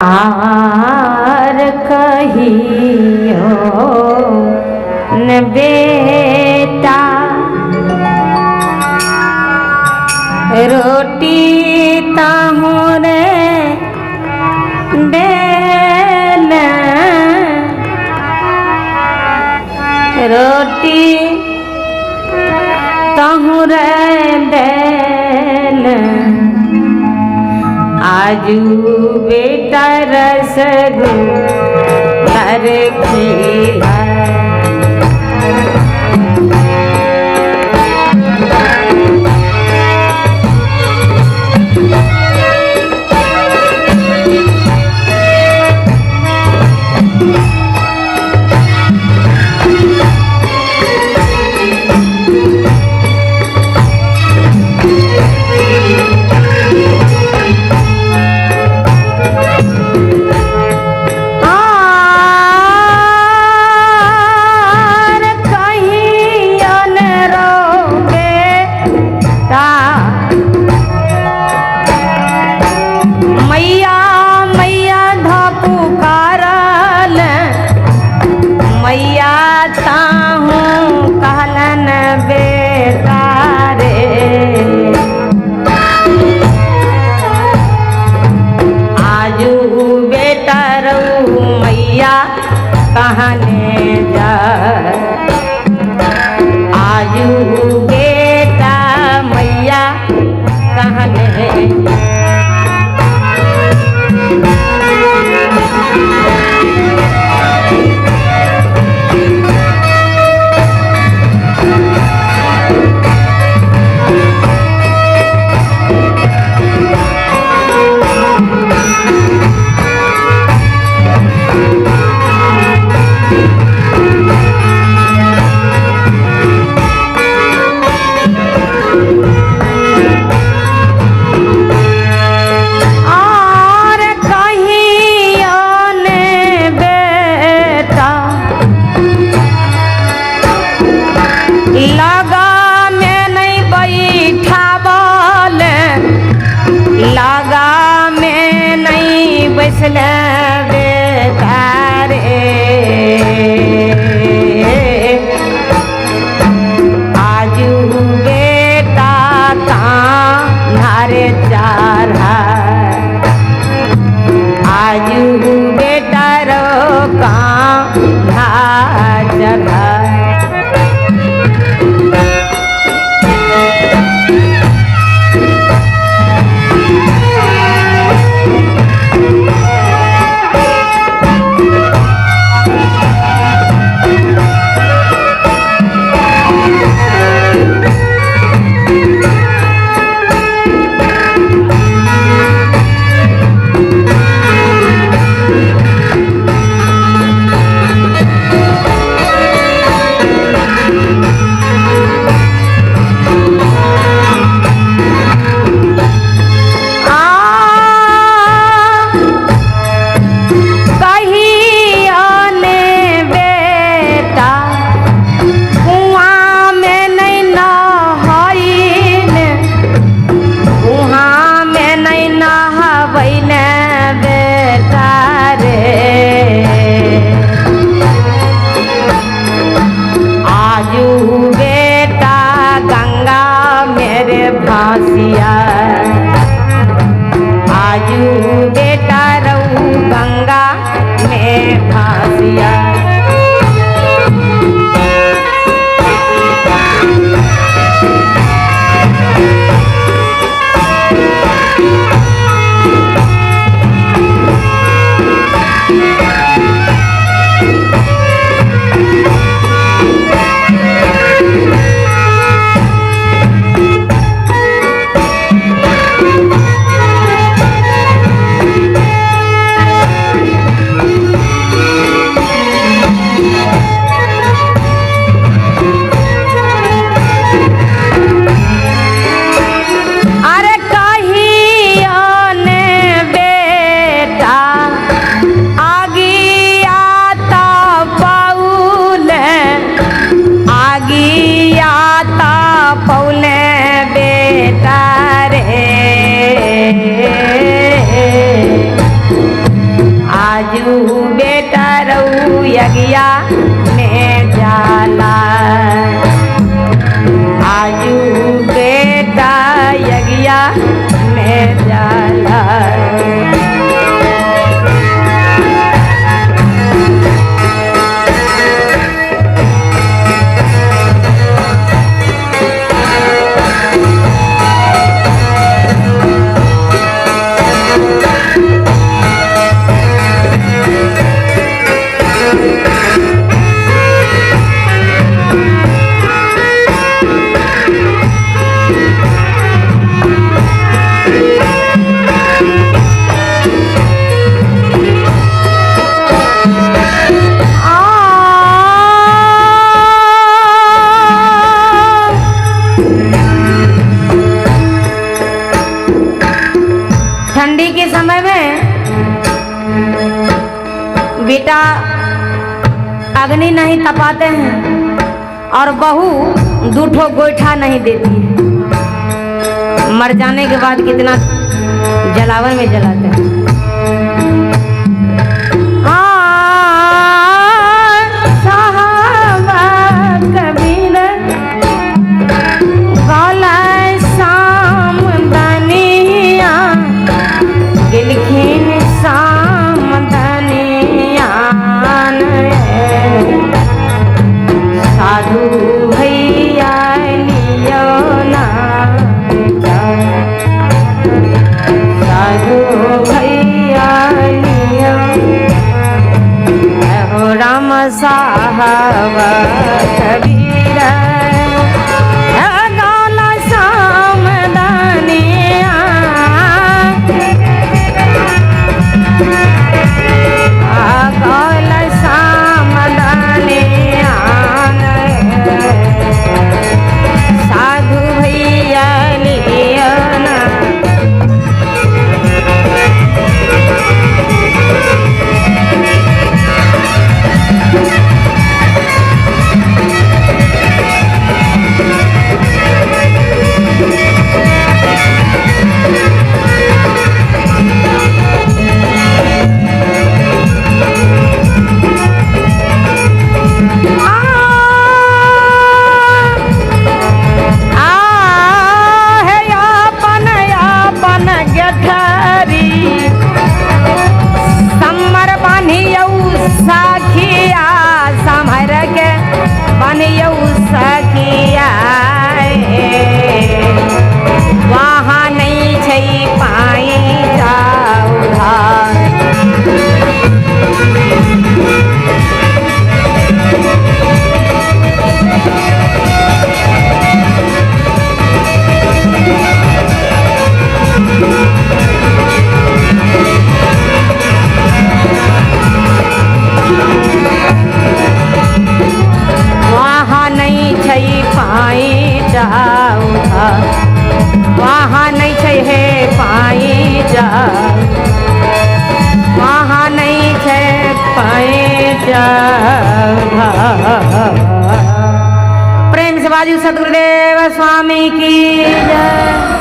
आर कहियो न बेटा रोटी ताहुरे देल रोटी ताहुरे देल आजू बेटा रसगुल्ला खिला कहने जा आयु बेटा मैया कहने आजू बेटा तारे चारा आजू बेटा रो कान्हा चढ़ा आजू बेटा रहू यज्ञा में जाला आजू बेटा यज्ञा में जाला ठंडी के समय में बेटा अग्नि नहीं तपाते हैं और बहू दूठो गोईठा नहीं देती है। मर जाने के बाद कितना जलावन में जलाते हैं। साहब कबीर गौल सामदानिया गौल सामदानिया साधु भैया लिया ना वहाँ नहीं छई पाई जाऊ धार वहाँ नहीं छई पाई जाऊ धार वहाँ नहीं छे है पाई जा वहाँ नहीं छे पाई जा प्रेम से बाजू सतगुरुदेव स्वामी की जय।